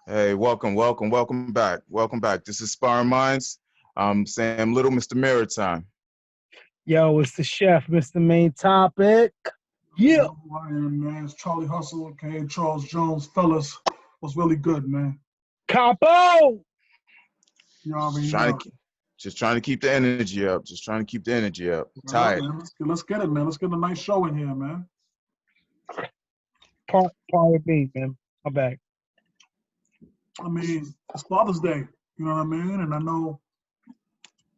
Hey, welcome back. Welcome back. This is Sparring Minds. I'm Sam Little, Mr. Maritime. Yo, it's the chef, Mr. Main Topic. You Yeah. know who I am, man. It's Charlie Hustle, okay? Charles Jones. Fellas, was really good, man. Capo! You Just already trying know. to keep, just trying to keep the energy up. Just trying to keep the energy up. All right, Tired. man. Let's get it, man. Let's get a nice show in here, man. Part of me, man. I'm back. I mean, it's Father's Day. You know what I mean? And I know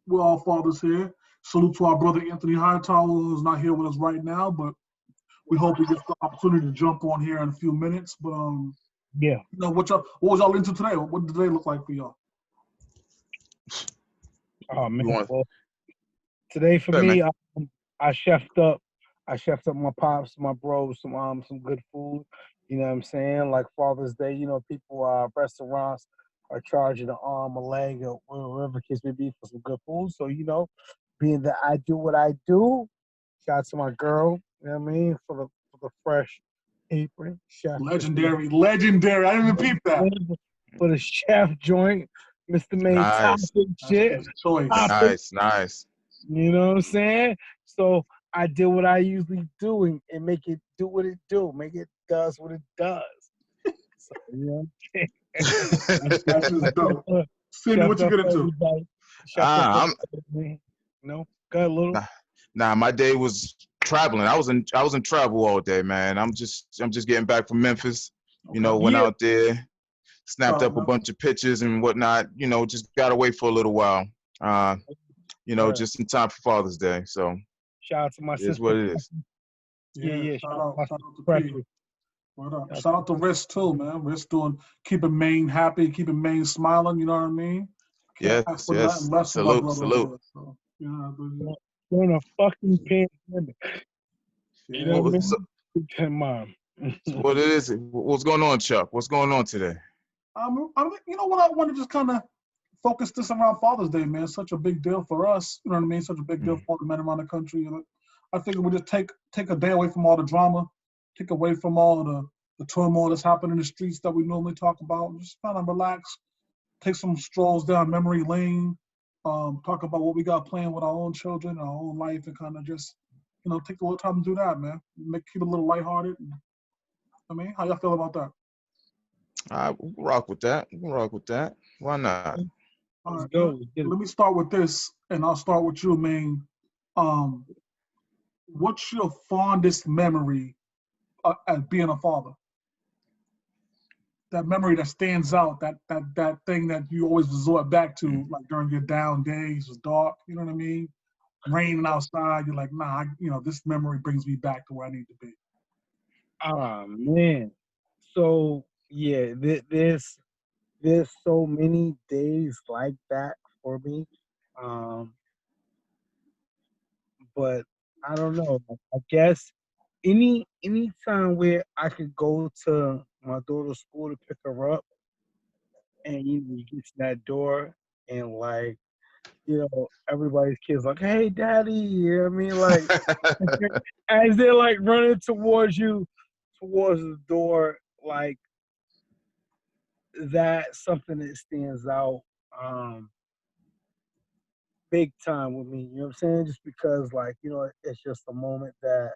we're all fathers here. Salute to our brother Anthony Hightower, who's not here with us right now, but we hope he gets the opportunity to jump on here in a few minutes. But Yeah. what was y'all into today? What did today look like for y'all? Oh, man. You want? Well, today for Good, man. me, I chefed up. I chefed up my pops, my bros, some good food. You know what I'm saying? Like Father's Day, people restaurants are charging an arm, a leg, or whatever the case may be for some good food. So, being that I do what I do, shout out to my girl, you know what I mean, for the fresh apron, chef. Legendary. I didn't even peep that. For the chef joint, Mr. Main Nice, Topic shit. That's his choice. Topic, nice. you know what I'm saying? So I did what I usually do and make it do what it do. Make it does what it does. So, you know what I'm That's just dope. saying? Cindy, what Chefed you up get into? everybody. Chefed up Ah, I'm everybody. Got a little. nah. My day was traveling. I was in travel all day, man. I'm just getting back from Memphis. Okay. Went Yeah. out there, snapped Shout out, up a man. bunch of pictures and whatnot. Just got away for a little while. Uh, just in time for Father's Day. So Shout out to my it is sister. what it is. Yeah, Yeah. shout Shout out to out, my shout sister out to P. Precious. What up? Shout Shout out to Risk too, man. Risk keeping Maine happy, keeping Maine smiling. You know what I mean? Can't ask Yes, for nothing yes. less from my Salute, brother over salute. there. So yeah, out during a fucking pandemic. You know yeah, what I So, man. mean? Come on. so what it is? What's going on, Chuck? What's going on today? You know what? I want to just kind of focus this around Father's Day, man. Such a big deal for us. You know what I mean? Such a big deal Mm. for all the men around the country. And I figure we just take a day away from all the drama, take away from all the turmoil that's happening in the streets that we normally talk about. And just kind of relax, take some strolls down memory lane, talk about what we got playing with our own children, our own life, and kind of just, take a little time to do that, man. Keep it a little lighthearted. I mean, how y'all feel about that? We can rock with that. We can rock with that. Why not? All Let's right, go. Let's get it. let me start with this, and I'll start with you, man. Um, what's your fondest memory as being a father? That memory that stands out, that thing that you always resort back to, like during your down days, it's dark. You know what I mean? Raining outside, you're like, nah, this memory brings me back to where I need to be. Ah, man. So yeah, there's so many days like that for me. Um, but I don't know. I guess any time where I could go to my daughter's school to pick her up, and you get to that door, and like everybody's kids like, "Hey, daddy," you know what I mean? Like as they're like running towards you, towards the door, like that's something that stands out um big time with me. You know what I'm saying? Just because like, it's just a moment that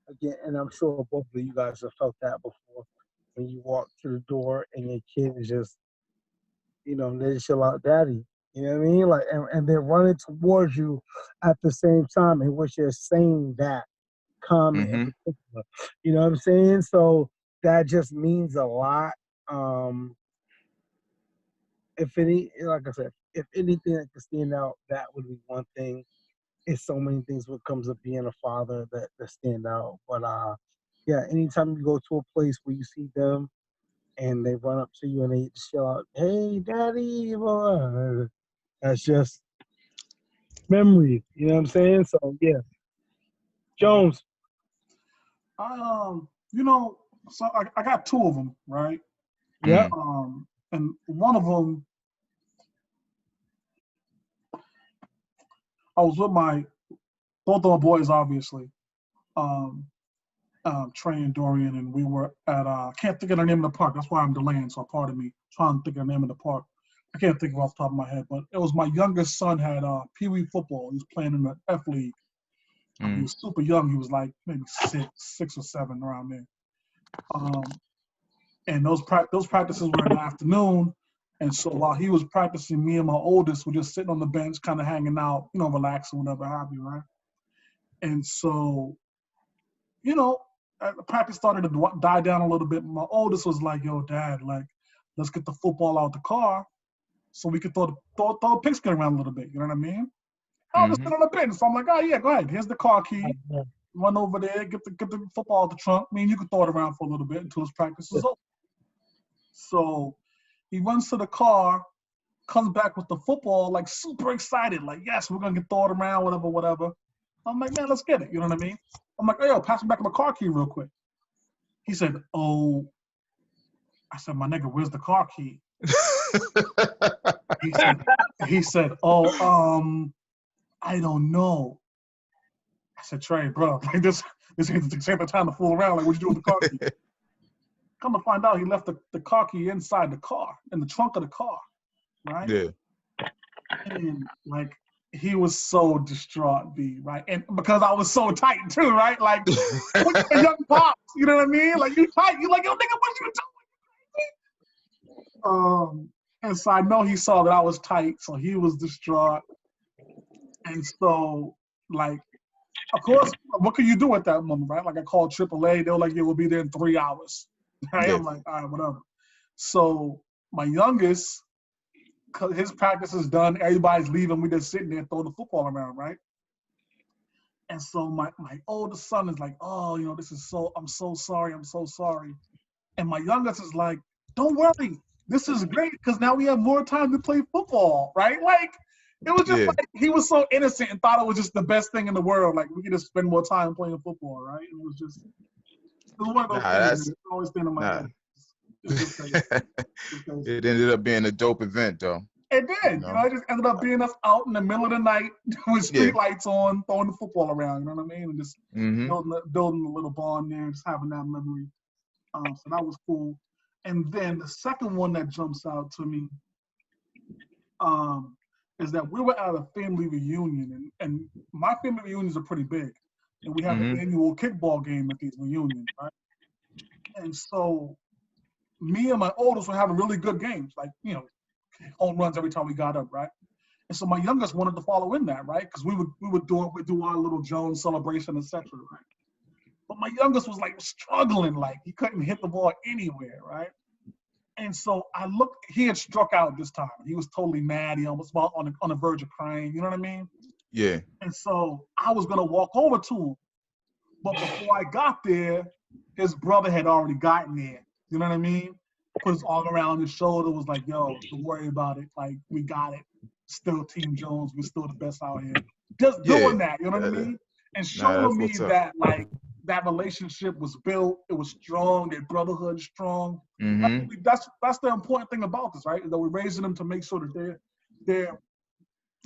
again, and I'm sure both of you guys have felt that before when you walk to the door and your kid is just, they just yell out daddy. You know what I mean? Like and they're running towards you at the same time in which you're saying that comment in Mm-hmm. particular. You know what I'm saying? So that just means a lot. Um, if any, like I said, if anything that could stand out, that would be one thing. It's so many things what comes of being a father that stand out. But yeah, anytime you go to a place where you see them and they run up to you and they just yell out, "Hey, daddy!" blah, blah, that's just memories. You know what I'm saying? So yeah, Uh, Jones. I so I got two of them, right? Yep. And one of them, I was with both of my boys, obviously. Um, Trey and Dorian, and we were at I can't think of the name of the park. That's why I'm delaying. So pardon me. Trying to think of the name of the park. I can't think of it off the top of my head, but it was my youngest son had Pee Wee football. He was playing in the F League. He was super young. He was like maybe six or seven around there. And those practices were in the afternoon. And so while he was practicing, me and my oldest were just sitting on the bench, kind of hanging out, relaxing, whatever have you, right? And so, the practice started to die down a little bit. My oldest was like, "Yo, Dad, like, let's get the football out the car so we could throw the pigskin around a little bit." You know what I mean? I was just sitting on the bench, so I'm like, "Oh yeah, go ahead. Here's the car key. Run over there, get the football out the trunk. I mean, you can throw it around for a little bit until his practice is over." So he runs to the car, comes back with the football, like super excited, like, "Yes, we're gonna get throw it around, whatever." I'm like, "Man, let's get it." You know what I mean? I'm like, "Hey, yo, pass me back my car key real quick." He said, "Oh," I said, "My nigga, where's the car key?" he said, "Oh, I don't know." I said, "Trey, bro, like this ain't the time to fool around. Like, what you do with the car key?" Come to find out, he left the car key inside the car, in the trunk of the car, right? Yeah. And like, he was so distraught, B, right? And because I was so tight too, right? Like, when you're a young pops, you know what I mean? Like, you tight, you like, "Yo, nigga, what you doing?" And so I know he saw that I was tight, so he was distraught. And so, like, of course, what can you do at that moment, right? Like, I called AAA. They were like, "Yeah, we'll be there in 3 hours." Right? Yeah. I'm like, "All right, whatever." So my youngest, his practice is done. Everybody's leaving. We just sitting there throwing the football around, right? And so my oldest son is like, "Oh, I'm so sorry. I'm so sorry." And my youngest is like, "Don't worry. This is great because now we have more time to play football," right? Like, it was just like, he was so innocent and thought it was just the best thing in the world. Like, we could just spend more time playing football, right? It was one of those things that always stand in my head. It ended up being a dope event, though. It did. It just ended up being us out in the middle of the night with street lights on, throwing the football around. You know what I mean? And just building a little bond there, just having that memory. So that was cool. And then the second one that jumps out to me is that we were at a family reunion, and my family reunions are pretty big, and we have an annual kickball game at these reunions, right? And so me and my oldest were having really good games, like, home runs every time we got up, right? And so my youngest wanted to follow in that, right? Because we would do our little Jones celebration, etc., right? But my youngest was like struggling, like he couldn't hit the ball anywhere, right? And so I looked, he had struck out this time. He was totally mad. He almost was on the verge of crying, you know what I mean? Yeah. And so I was gonna walk over to him. But before I got there, his brother had already gotten there. You know what I mean? Put his arm around his shoulder, was like, "Yo, don't worry about it. Like, we got it. Still Team Jones. We're still the best out here." Just doing that, you know what I mean? And showing me that, like, that relationship was built. It was strong. Their brotherhood is strong. That's the important thing about this, right? That we're raising them to make sure that they're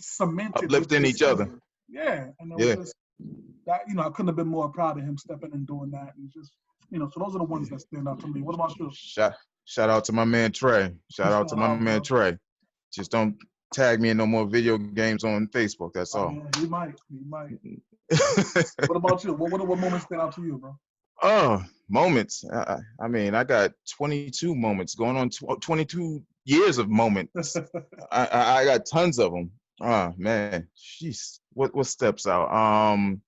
cemented, uplifting each other. Yeah, and it was just that, I couldn't have been more proud of him stepping and doing that, and just, so those are the ones that stand out to me. What about you? Shout out to my man Trey. Shout out to my man Trey. Just don't tag me in no more video games on Facebook. That's all. Yeah, he might. What about you? What moments stand out to you, bro? Oh, moments. I mean, I got 22 moments going on, 22 years of moments. I got tons of them. Oh man, jeez. What steps out? I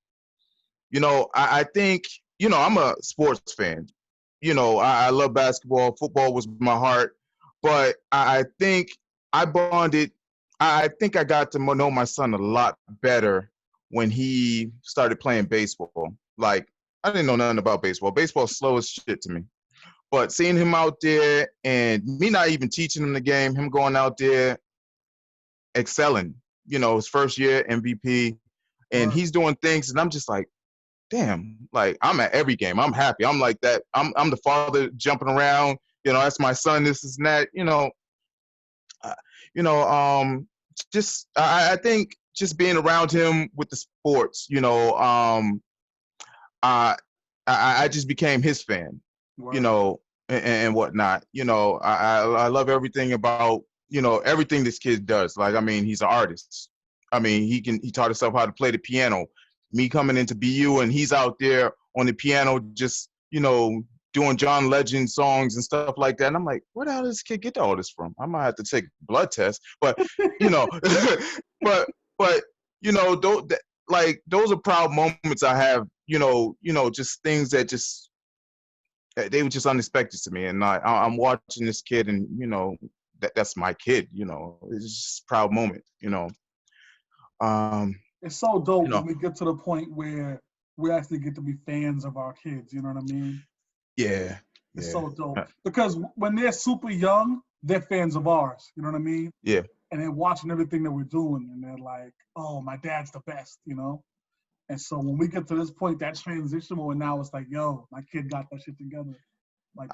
think, I'm a sports fan. I love basketball. Football was my heart, but I think I bonded. I think I got to know my son a lot better when he started playing baseball. Like, I didn't know nothing about baseball. Baseball's slow as shit to me. But seeing him out there and me not even teaching him the game, him going out there excelling, his first year MVP, and he's doing things, and I'm just like, damn, like, I'm at every game. I'm happy. I'm like that. I'm the father jumping around, that's my son, this is that, I think just being around him with the sports, I I just became his fan, you Word. know, and whatnot. You know, I love everything about, you know, everything this kid does. Like, I mean, he's an artist. I mean, he taught himself how to play the piano. Me coming into BU and he's out there on the piano, just, you know, doing John Legend songs and stuff like that. And I'm like, where the hell does this kid get all this from? I might have to take a blood test, but you know, but but you know, like those are proud moments I have. You know, just things that just they were just unexpected to me, and I'm watching this kid, and you know, that's my kid. You know, it's just a proud moment. Um, It's so you dope know, when we get to the point where we actually get to be fans of our kids. You know what I mean? yeah, It's yeah, so dope because when they're super young, they're fans of ours. You know what I mean? yeah. And they're watching everything that we're doing, and they're like, "Oh, my dad's the best," you know. And so when we get to this point, that transition where now it's like, "Yo, my kid got that shit together." Like,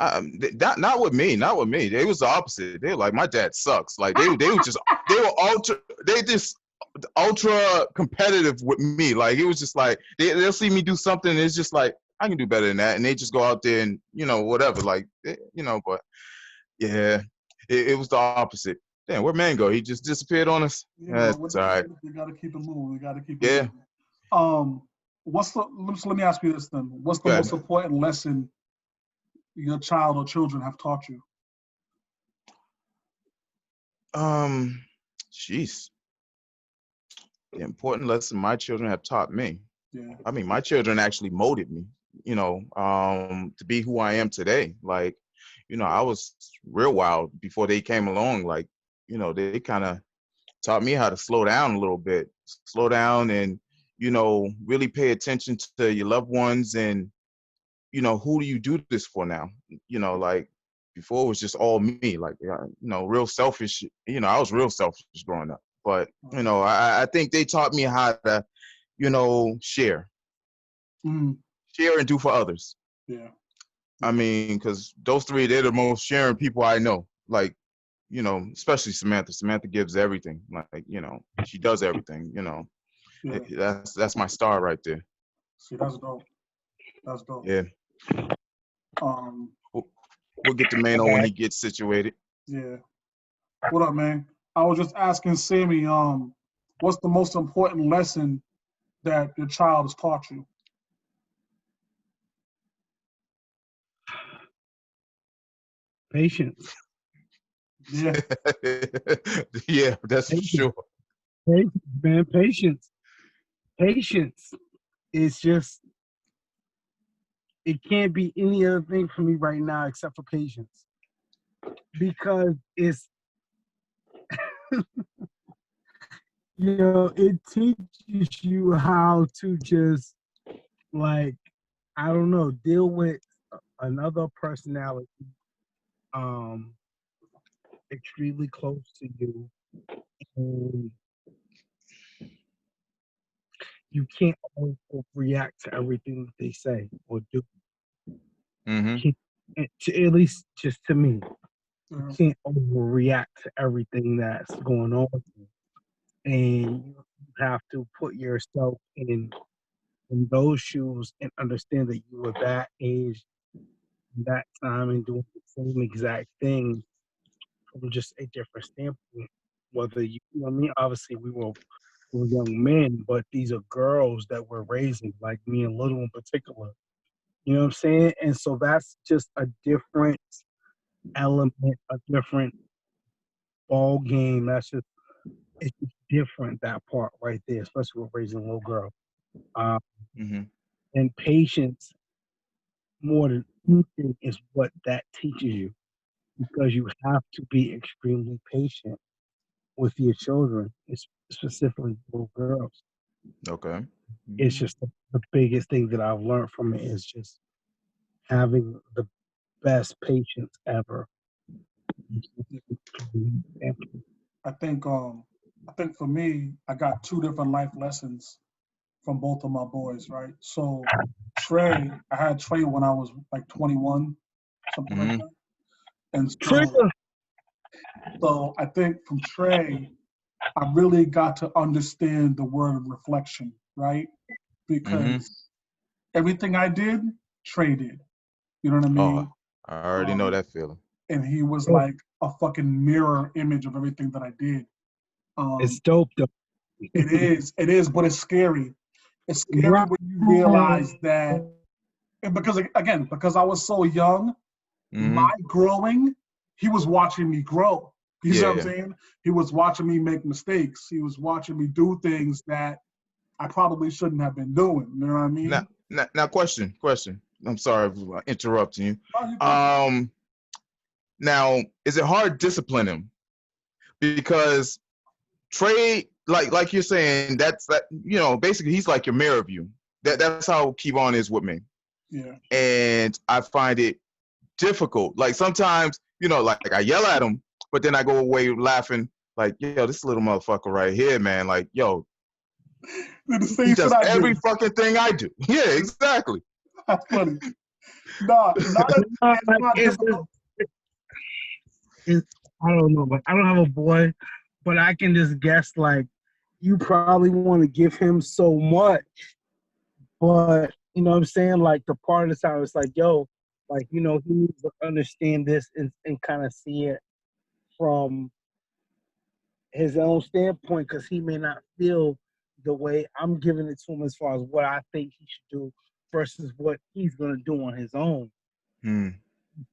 Not with me, not with me. They was the opposite. They were like, my dad sucks. Like they were just they were ultra competitive with me. Like it was just like they'll see me do something, and it's just like I can do better than that, and they just go out there and you know whatever. Like you know, but yeah, it was the opposite. Damn, where'd man go? He just disappeared on us. you know, That's all right. we got to keep it moving. We got to keep it Yeah, moving. What's the? Let me ask you this then. What's the good. most important lesson your child or children have taught you? Um, jeez, the important lesson my children have taught me. Yeah. I mean, my children actually molded me, you know, to be who I am today. Like, you know, I was real wild before they came along. Like, you know, they kind of taught me how to slow down a little bit, slow down and, you know, really pay attention to your loved ones and, you know, who do you do this for now? You know, like before it was just all me, like, you know, real selfish. You know, I was real selfish growing up. But, you know, I think they taught me how to, you know, Mm, share and do for others. yeah. I Yeah. mean, because those three, they're the most sharing people I know. Like, you know, especially Samantha. Samantha gives everything. Like, you know, she does everything. You know, Yeah. that's my star right there. See, that's dope. That's dope. Yeah, Um, we'll, we'll get to Mano when he gets situated. yeah. What up, man? I was just asking Sammy, what's the most important lesson that your child has taught you? Patience. Yeah. Yeah, that's for Patience, sure. patience, man. Patience. Patience. It's just it can't be any other thing for me right now except for patience. Because it's it teaches you how to just like I don't know, deal with another personality um extremely close to you and you can't always react to everything that they say or do. Mm-hmm. At least just to me, you Yeah. can't overreact to everything that's going on, and you have to put yourself in those shoes and understand that you were that age, that time, and doing the same exact thing from just a different standpoint. Whether you know what I mean, obviously we were young men, but these are girls that we're raising, like me and Little in particular. You know what I'm saying? And so that's just a different element, a different ball game. It's just different that part right there, especially with raising a little girl. Um, Mm-hmm. and patience, more than anything, is what that teaches you because you have to be extremely patient with your children, specifically little girls. Okay. It's Mm-hmm. just the biggest thing that I've learned from it is just having the best patience ever. I think I think for me, I got two different life lessons from both of my boys, right? So I had Trey when I was like 21, something like Mm-hmm. that. And Trigger. so I think from Trey, I really got to understand the word of reflection, right? Mm-hmm. Because everything I did, Trey did. You know what I Oh, mean? I already know Um, that feeling. and he was Oh, like a fucking mirror image of everything that I did. it's Um, dope though. it is, but it's scary. It's scary Right. when you realize that, and because again, because I was so young, my Mm-hmm. growing, he was watching me grow. You see what I'm Yeah. saying? He was watching me make mistakes. He was watching me do things that I probably shouldn't have been doing. You know what I Now, mean? now, question. I'm sorry for interrupting you. Oh, you good? Um, Now, is it hard to discipline him? Because Trey, like you're saying, that's that. Basically, he's like your mirror view. That's how Kevon is with me, Yeah. and I find it difficult. Like sometimes, like I yell at him, but then I go away laughing, like, yo, this little motherfucker right here, man. Like, yo, Did the he same shit does I every did. fucking thing I do. Yeah, exactly. That's funny. Nah, it's Like, not difficult. it's I don't know, but I don't have a boy, but I can just guess like you probably want to give him so much, but you know what I'm saying? Like the part of the time it's like, yo, like he needs to understand this and kind of see it from his own standpoint because he may not feel the way I'm giving it to him as far as what I think he should do versus what he's gonna do on his own. Hmm.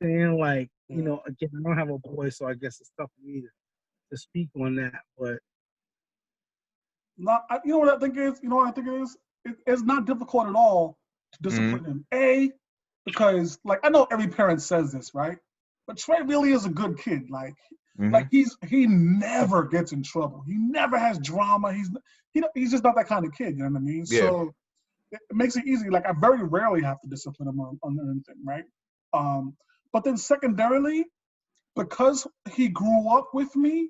Saying like, Yeah. again, I don't have a boy, so I guess it's tough for me to speak on that. But Not, you know what I think is? You know what I think it is? It's not difficult at all to Hmm. discipline him. Because like I know every parent says this, right? But Trey really is a good kid. Like Hmm. he never gets in trouble. He never has drama. He's just not that kind of kid. You know what I mean? Yeah. So it makes it easy. Like I very rarely have to discipline him on anything, right? Um, but then secondarily, because he grew up with me,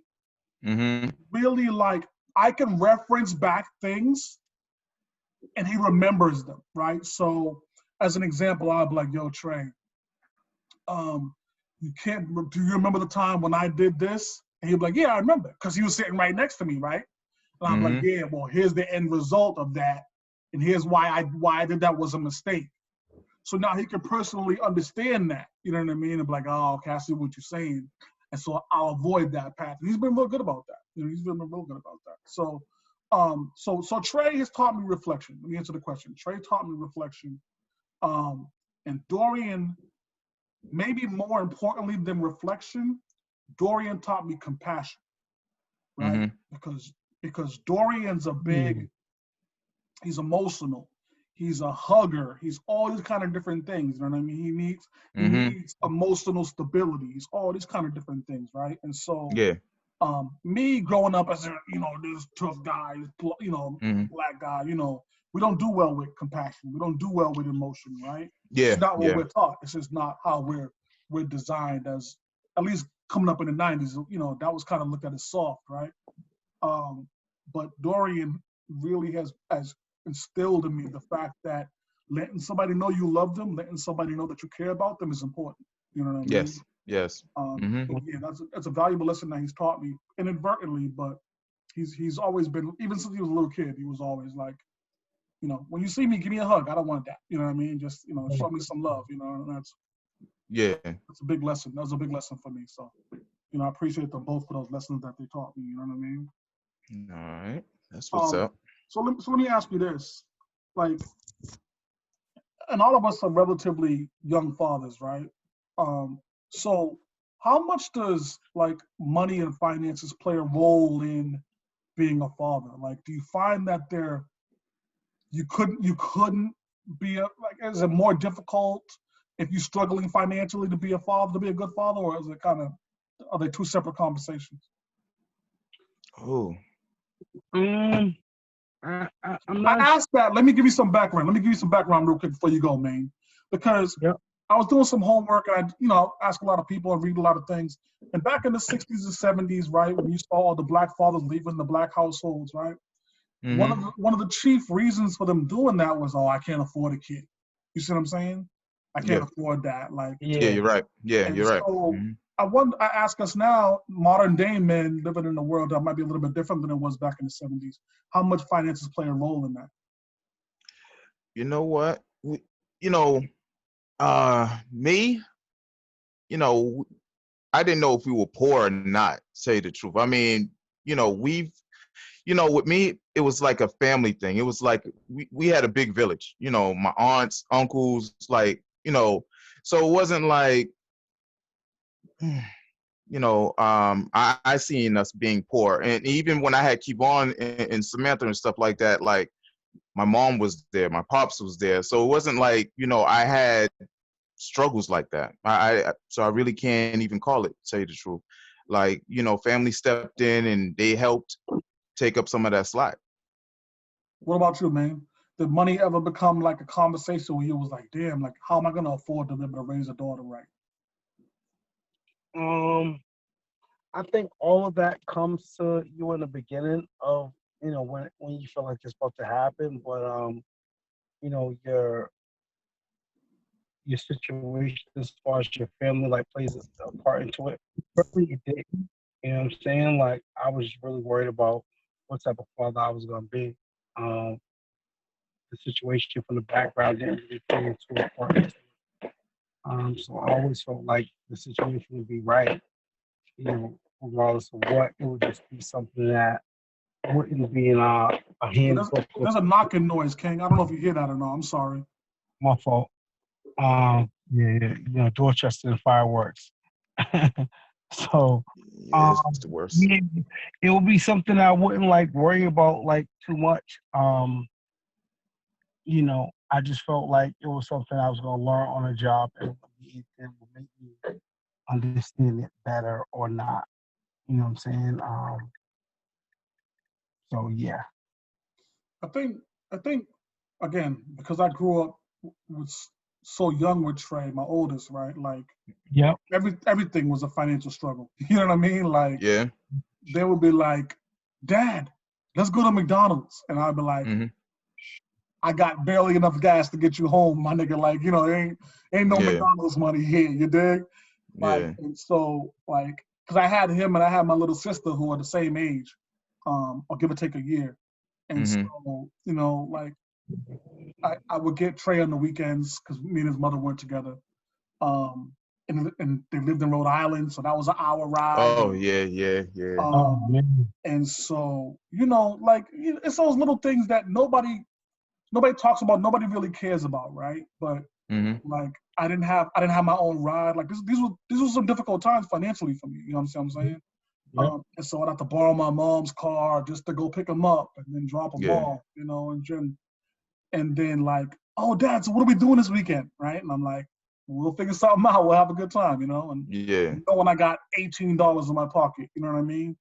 Hmm. really like I can reference back things and he remembers them, right? So as an example, I'll be like, yo, Trey, um, do you remember the time when I did this? And he'd be like, yeah, I remember, because he was sitting right next to me, right? And I'm like, Hmm. yeah, well, here's the end result of that. And here's why I did that was a mistake. So now he can personally understand that. You know what I mean? And be like, oh, okay, I see what you're saying. And so I'll avoid that path. And he's been real good about that. He's been real good about that. So Trey has taught me reflection. Let me answer the question. Trey taught me reflection. Um, and Dorian, maybe more importantly than reflection, Dorian taught me compassion, right? Hmm. Because Dorian's a hmm, big, he's emotional. He's a hugger. He's all these kind of different things. You know what I mean? He Hmm. needs emotional stability. He's all these kind of different things, right? And so, Yeah. me growing up as this tough guy, Hmm. black guy, we don't do well with compassion. We don't do well with emotion, right? It's Yeah. not what Yeah. we're taught. It's just not how we're designed as. At least coming up in the '90s, that was kind of looked at as soft, right? Um, but Dorian really has instilled in me the fact that letting somebody know you love them, letting somebody know that you care about them is important. You know what I mean? Yes. Yes. Hmm. But yeah, that's a valuable lesson that he's taught me inadvertently, but he's always been, even since he was a little kid, he was always like, when you see me, give me a hug. I don't want that. You know what I mean? Just show me some love. Yeah. That's a big lesson. That was a big lesson for me. So I appreciate them both for those lessons that they taught me. You know what I mean? All right. That's what's Um, up. so let me ask you this, like, and all of us are relatively young fathers, right? Um, so how much does like money and finances play a role in being a father? Like, do you find that you couldn't be is it more difficult if you're struggling financially to be a father, to be a good father, or is it are they two separate conversations? Oh. um, I'm I not. asked that. Let me give you some background. Let me give you some background real quick before you go, man. Because Yep. I was doing some homework and ask a lot of people and read a lot of things. And back in the 60s and 70s, right, when you saw all the black fathers leaving the black households, right? One of Hmm. the chief reasons for them doing that was, oh, I can't afford a kid. You see what I'm saying? I Yeah. can't afford that. Like, Yeah. Yeah. You're right. Yeah. and You're right. so Hmm. I ask us now, modern day men living in a world that might be a little bit different than it was back in the 70s, how much finances play a role in that? You know what? You know, Me, you know, I didn't know if we were poor or not, say the truth. I mean, we've, with me, it was like a family thing. It was like we had a big village, my aunts, uncles, like, so it wasn't like, I seen us being poor. And even when I had Kevon and Samantha and stuff like that, like my mom was there, my pops was there. So it wasn't like, I had struggles like that. So I really can't even call it, say the truth. Like, family stepped in and they helped take up some of that slack. What about you, man? Did money ever become like a conversation where you was like, damn, like how am I gonna afford to be able to raise a daughter right? Um, I think all of that comes to you in the beginning of when you feel like it's about to happen, but you know your situation as far as your family like plays a part into it. Really, it didn't. You know what I'm saying? Like I was really worried about what type of father I was gonna be. Um, the situation from the background didn't really play into a part. So I always felt like the situation would be right, regardless of what. It would just be something that wouldn't be in a Yeah, there's, handbook or there's a knocking noise, King. I don't know if you hear that or not. I'm sorry. my fault. Yeah, Dorchester and fireworks. So, Yeah, um, it's the worst. yeah, it would be something I wouldn't like worry about like too much. I just felt like it was something I was gonna learn on the job, and it would make me understand it better or not. You know what I'm saying? So yeah. I think I think again because I grew up was so young with Trey, my oldest, right? Like Yep. everything was a financial struggle. You know what I mean? Like Yeah. they would be like, "Dad, let's go to McDonald's," and I'd be like, Hmm. "I got barely enough gas to get you home, my nigga. Like, ain't no Yeah. McDonald's money here. You dig?" Like, Yeah. and so like, cause I had him and I had my little sister who are the same age, or give or take a year, and Hmm. so like I would get Trey on the weekends because me and his mother weren't together. Um, and they lived in Rhode Island, so that was an hour ride. Oh, yeah, yeah, yeah. Oh Um, man. and so like it's those little things that nobody talks about, nobody really cares about, right? But Hmm. like I didn't have my own ride. Like these were some difficult times financially for me. You know what I'm saying? Yep. And so I'd have to borrow my mom's car just to go pick them up and then drop them Yeah. off. And then like, oh, Dad, so what are we doing this weekend, right? And I'm like, we'll figure something out. We'll have a good time, And Yeah. when I got $18 in my pocket, you know what I mean?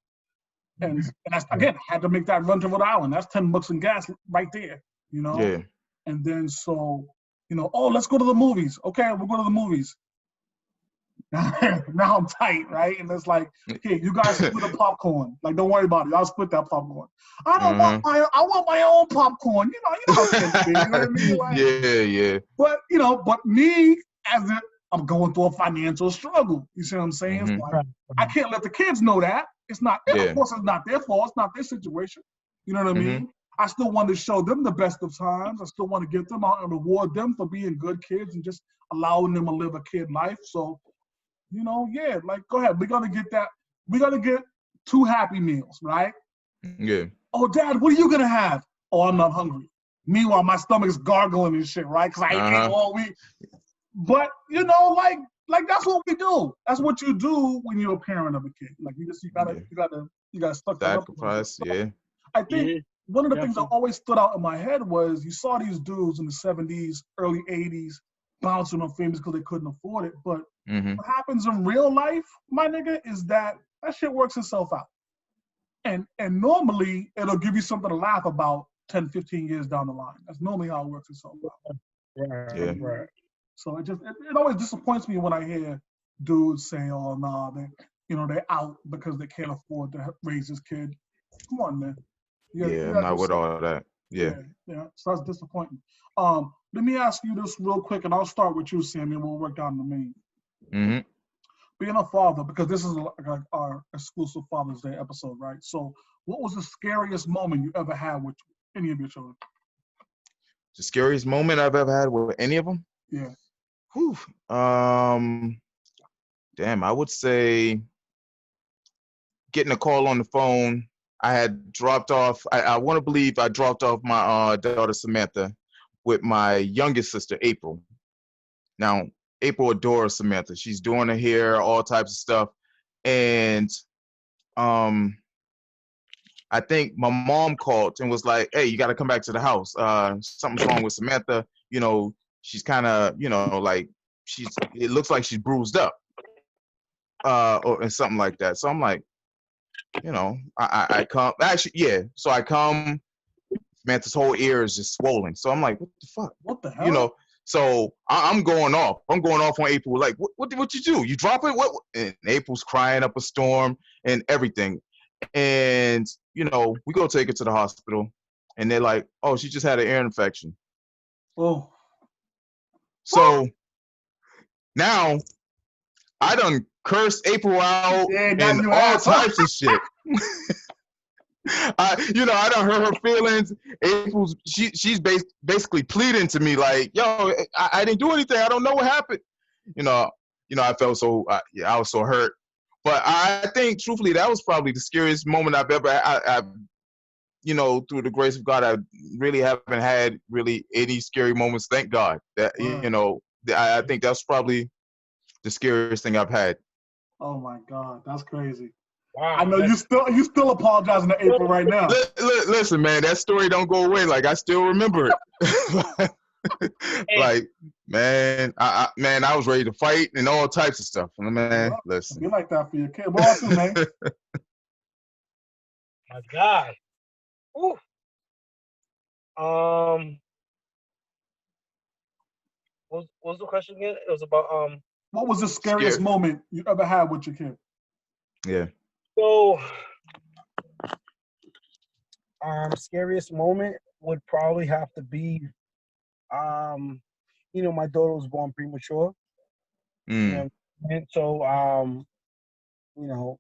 And that's again had to make that run to Rhode Island. That's $10 in gas right there, you know. Yeah. And then so, oh, let's go to the movies. Okay, we'll go to the movies. Now I'm tight, right? And it's like, here, you guys split the popcorn. Like, don't worry about it. I'll split that popcorn. Uh-huh. I want my own popcorn. You know how kids be. You know what I mean? Like, Yeah, yeah. but me I'm going through a financial struggle. You see what I'm saying? So Hmm. like, I can't let the kids know that. It's not, of Yeah. course, it's not their fault. It's not their situation. You know what I Hmm. mean? I still want to show them the best of times. I still want to get them out and reward them for being good kids and just allowing them to live a kid life. So, yeah, like, go ahead. We're going to get that. We're going to get 2 Happy Meals, right? Yeah. Oh, Dad, what are you going to have? Oh, I'm not hungry. Meanwhile, my stomach's gargling and shit, right? Because I ate Uh-huh. all week. But like that's what we do. That's what you do when you're a parent of a kid. Like you gotta Yeah. suck that up a little bit. Sacrifice. Yeah. I think Yeah. one of the things that Definitely. always stood out in my head was you saw these dudes in the 70s, early 80s bouncing on films because they couldn't afford it. But Hmm. what happens in real life, my nigga, is that shit works itself out. And normally it'll give you something to laugh about 10, 15 years down the line. That's normally how it works itself out. Right. Yeah. Right. So it always disappoints me when I hear dudes say, "Oh, nah, they're out because they can't afford to raise this kid." Come on, man. You Yeah. I'm gotta do not with something. all that. Yeah. Yeah, yeah. So that's disappointing. Let me ask you this real quick, and I'll start with you, Sammy, and we'll work down the main. Hmm. Being a father, because this is like our exclusive Father's Day episode, right? So, what was the scariest moment you ever had with any of your children? The scariest moment I've ever had with any of them? Yeah. Whew. Damn, I would say getting a call on the phone. I had dropped off. I want to believe I dropped off my daughter Samantha with my youngest sister April. Now, April adores Samantha. She's doing her hair, all types of stuff, and um, I think my mom called and was like, "Hey, you got to come back to the house. Something's wrong with Samantha. You know, she's kind of, like she's. It looks like she's bruised up, or and something like that." So I'm like, I come. Actually, yeah. So I come. Samantha's whole ear is just swollen. So I'm like, "What the fuck?" What the You hell? know. So I'm going off. I'm going off on April. Like, what you do? You drop it? What? And April's crying up a storm and everything. And we go take her to the hospital, and they're like, "Oh, she just had an ear infection." Oh. So now I done cursed April out Yeah, now and you all have. types of shit. I done hurt her feelings. April's she's basically pleading to me like, "Yo, I didn't do anything. I don't know what happened." You know, I felt so. I was so hurt. But I think, truthfully, that was probably the scariest moment I've ever. Through the grace of God, I really haven't had really any scary moments. Thank God that Right. I think that's probably the scariest thing I've had. Oh my God, that's crazy. Wow. I know you still apologizing to April right now. Listen, man, that story don't go away. Like I still remember it. Like, man, I was ready to fight and all types of stuff. Man, Well, listen. be like that for your kid. What about you, man? My God. Ooh. What was the question again? It was about What was the scariest Scared. moment you ever had with your kid? Yeah. So scariest moment would probably have to be my daughter was born premature. Mm. And so you know,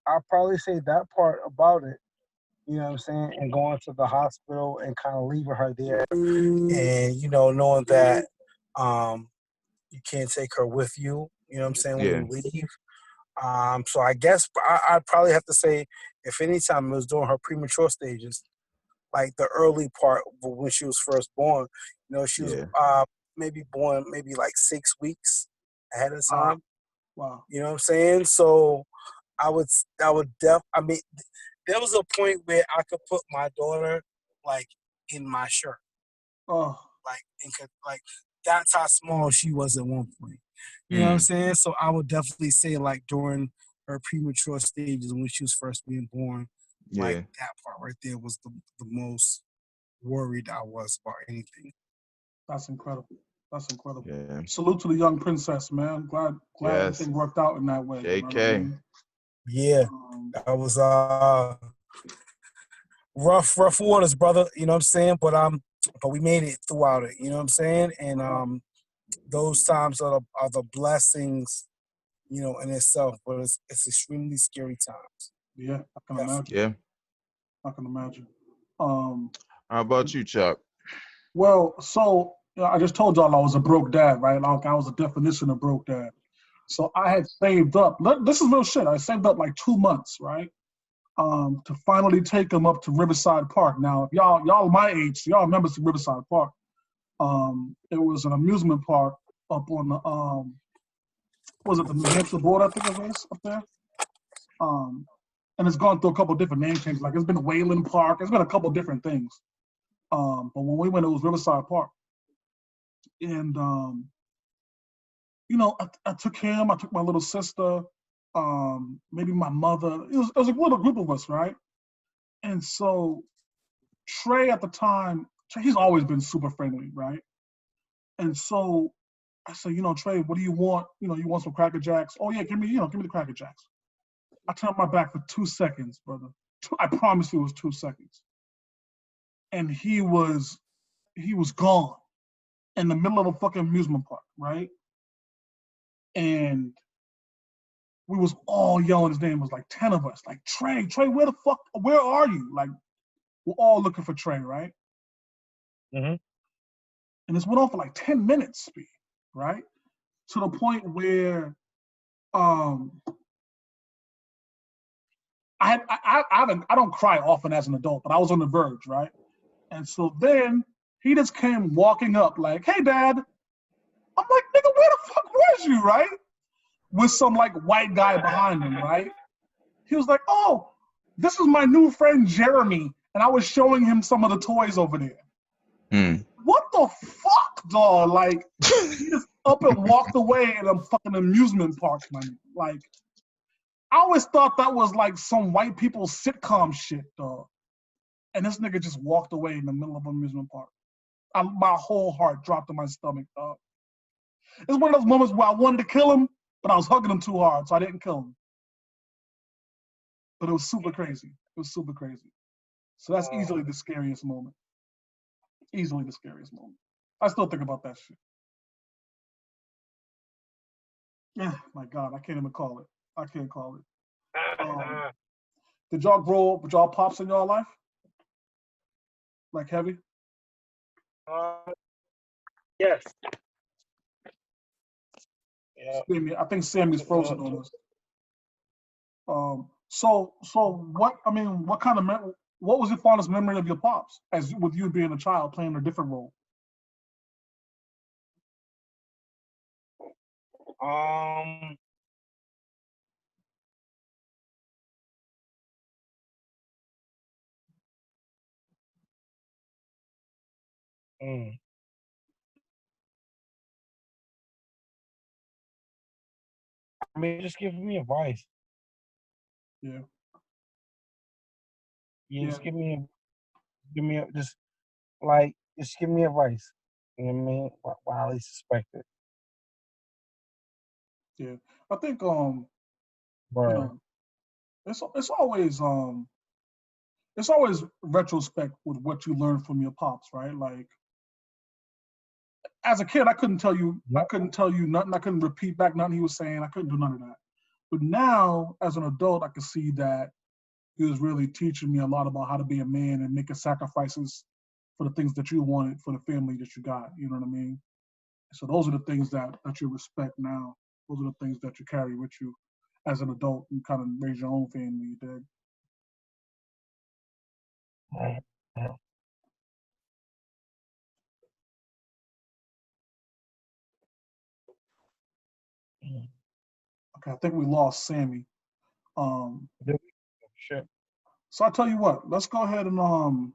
I'll probably say that part about it. You know what I'm saying? And going to the hospital and kind of leaving her there, and knowing that you can't take her with you. You know what I'm saying, when Yeah. you leave. So I guess I'd probably have to say, if any time it was during her premature stages, like the early part when she was first born. She was Yeah. maybe born maybe like 6 weeks ahead of Wow. time. Wow. You know what I'm saying? So I mean, there was a point where I could put my daughter like in my shirt, Oh. like that's how small she was at one point. You know what I'm Mm. saying? So I would definitely say like during her premature stages when she was first being born, like Yeah. that part right there was the most worried I was about anything. That's incredible. That's incredible. Yeah. Salute to the young princess, man. Glad Yes. everything worked out in that way. You know what I JK. mean? Yeah, Um, that was rough waters, brother. You know what I'm saying? But we made it throughout it. You know what I'm saying? And those times are the blessings, in itself. But it's extremely scary times. yeah, I can Definitely. imagine. Yeah. I can imagine. Um, How about you, Chuck? well, so I just told y'all I was a broke dad, right? Like I was a definition of broke dad. So I had saved up. This is real shit. I saved up like 2 months, right? To finally take him up to Riverside Park. Now, if y'all my age, so y'all remember Riverside Park. It was an amusement park up on the was it the New Hampshire border? I think it was up there. Um, and it's gone through a couple different name changes. Like it's been Wayland Park. It's been a couple different things. But when we went, it was Riverside Park, and I took him. I took my little sister. Maybe my mother. It was a little group of us, right? And so Trey at the time, he's always been super friendly, right? And so I said, Trey, what do you want? You want some Cracker Jacks? Oh yeah, give me the Cracker Jacks. I turned my back for 2 seconds, brother. I promise you it was 2 seconds. And he was gone in the middle of a fucking amusement park, right? And we was all yelling his name. It was like 10 of us. Like, Trey, where are you? Like, we're all looking for Trey, right? Mm-hmm. And this went on for like 10 minutes, speed. right? To the point where um, I don't cry often as an adult, but I was on the verge, right? And so then he just came walking up like, "Hey, Dad." I'm like, "Nigga, where the fuck was you?" Right? With some like white guy behind him, right? He was like, "Oh, this is my new friend Jeremy," and I was showing him some of the toys over there. What the fuck, dog? Like, he just up and walked away in a fucking amusement park, man. Like, I always thought that was like some white people sitcom shit, dog. And this nigga just walked away in the middle of an amusement park. My whole heart dropped in my stomach, dog. It's one of those moments where I wanted to kill him, but I was hugging him too hard, so I didn't kill him. But it was super crazy. It was super crazy. So that's easily the scariest moment. Easily the scariest moment. I still think about that shit. Yeah, my God, I can't even call it. I can't call it. Did y'all grow up with y'all pops in y'all life? Like heavy? Yes. Yeah. Sammy, I think Sammy's frozen on us. So what? I mean, what kind of what was your fondest memory of your pops, as with you being a child playing a different role? Um. mm. I mean, just give me advice. Yeah. Yeah, just just like, just give me advice. You know what I mean? While he's suspected. Yeah. I think you Word. know, it's always retrospect with what you learn from your pops, right? Like as a kid, I couldn't tell you Yep. nothing. I couldn't repeat back nothing he was saying. I couldn't do none of that. But now, as an adult, I can see that he was really teaching me a lot about how to be a man and making sacrifices for the things that you wanted for the family that you got. You know what I mean? So those are the things that you respect now. Those are the things that you carry with you as an adult and kind of raise your own family. You dig? Right. Yeah. Mm. Okay, I think we lost Sammy. Um, Shit. so I tell you what, let's go ahead and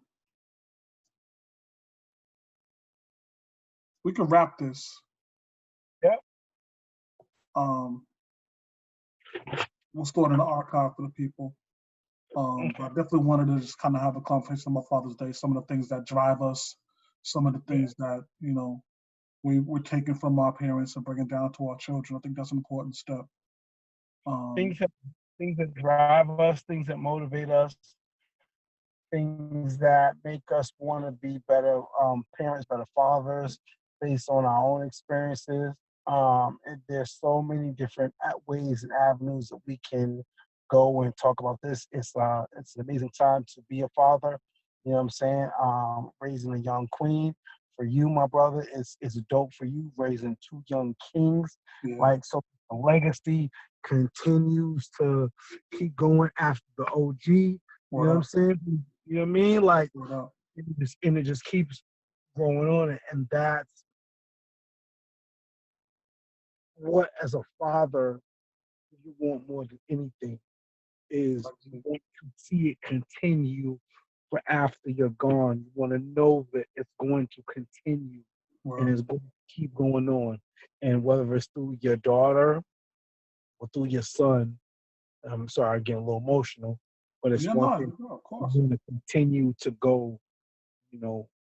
we can wrap this. Yep. Um, we'll store it in the archive for the people. But I definitely wanted to just kind of have a conversation about Father's Day, some of the things that drive us, some of the things that, we're taking from our parents and bringing down to our children. I think that's an important step. Um, Things that things that drive us, things that motivate us, things that make us want to be better parents, better fathers, based on our own experiences. And there's so many different ways and avenues that we can go and talk about this. It's an amazing time to be a father. You know what I'm saying? Raising a young queen. For you, my brother, it's dope for you raising two young kings. yeah, Like, so the legacy continues to keep going after the OG. You know what I'm saying? You know what I mean? Like, it just keeps going on, and that's what, as a father, you want more than anything, is you want to see it continue for after you're gone. You want to know that it's going to continue and it's going to keep going on. And whether it's through your daughter or through your son, I'm sorry, I'm getting a little emotional, but it's one thing of you course. want to continue to go,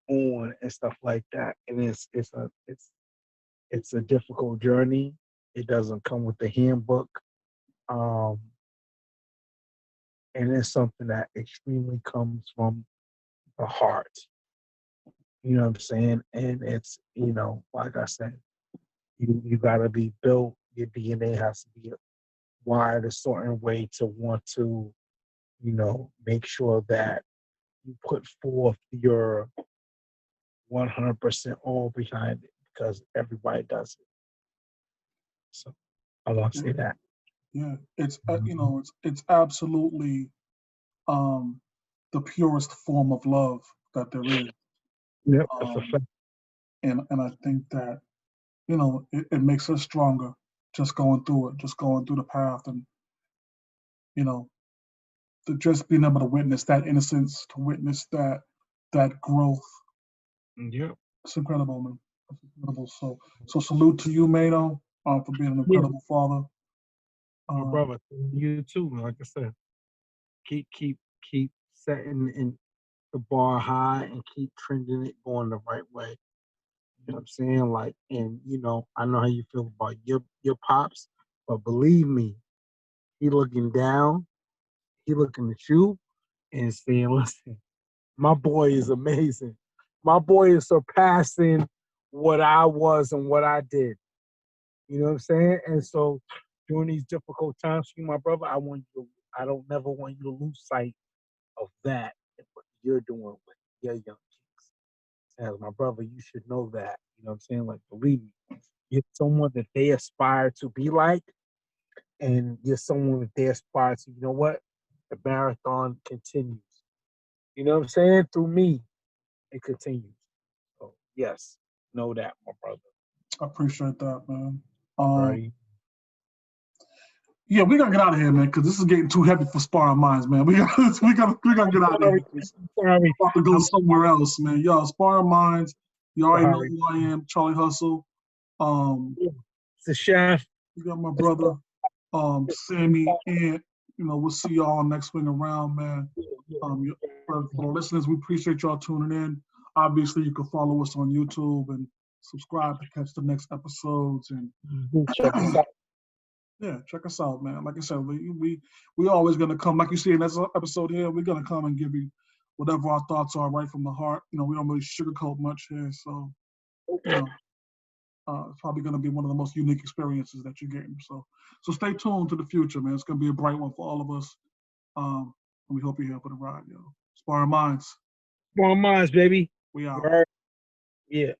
on and stuff like that. And it's a difficult journey. It doesn't come with the handbook. Um, and it's something that extremely comes from the heart. You know what I'm saying? And it's, like I said, you gotta be built, your DNA has to be wired a certain way to want to, make sure that you put forth your 100% all behind it, because everybody does it. So I love to say that. Yeah, it's it's absolutely the purest form of love that there is. Yep, that's a Um, fact. and I think that it makes us stronger just going through it, just going through the path, and you know, just being able to witness that innocence, to witness that growth. Yep. It's incredible, man. It's incredible. So salute to you, Mano, for being an Yeah, incredible father. my Um, brother. You too, man. Like I said, keep setting in the bar high and keep trending it going the right way. You know what I'm saying? Like, and I know how you feel about your pops, but believe me, he looking down, he looking at you and saying, listen, my boy is amazing. My boy is surpassing what I was and what I did. You know what I'm saying? And so during these difficult times for you, my brother, I don't never want you to lose sight of that and what you're doing with your young kids. As my brother, you should know that. You know what I'm saying? Like, believe me, you're someone that they aspire to be like, and you're someone that they aspire to, you know what? The marathon continues. You know what I'm saying? Through me, it continues. So, yes, know that, my brother. I appreciate that, man. Um, Right? yeah, we gotta get out of here, man, because this is getting too heavy for Sparring Minds, man. We gotta get out of here. Sorry. Sorry. About to go I'm somewhere else, man. Yo, Sparring Minds. You already know sorry. who I am, Charlie Hustle. Um, It's a chef. you got my brother, Sammy, and we'll see y'all next swing around, man. For the listeners, we appreciate y'all tuning in. Obviously, you can follow us on YouTube and subscribe to catch the next episodes. And Check us out. yeah, check us out, man. Like I said, we always gonna come, like you see in this episode here, we're gonna come and give you whatever our thoughts are right from the heart. We don't really sugarcoat much here, so you know, it's probably gonna be one of the most unique experiences that you're getting. So stay tuned to the future, man. It's gonna be a bright one for all of us. And we hope you're here for the ride, yo. Sparring Minds, Come on, minds, baby. we out. You heard? Yeah.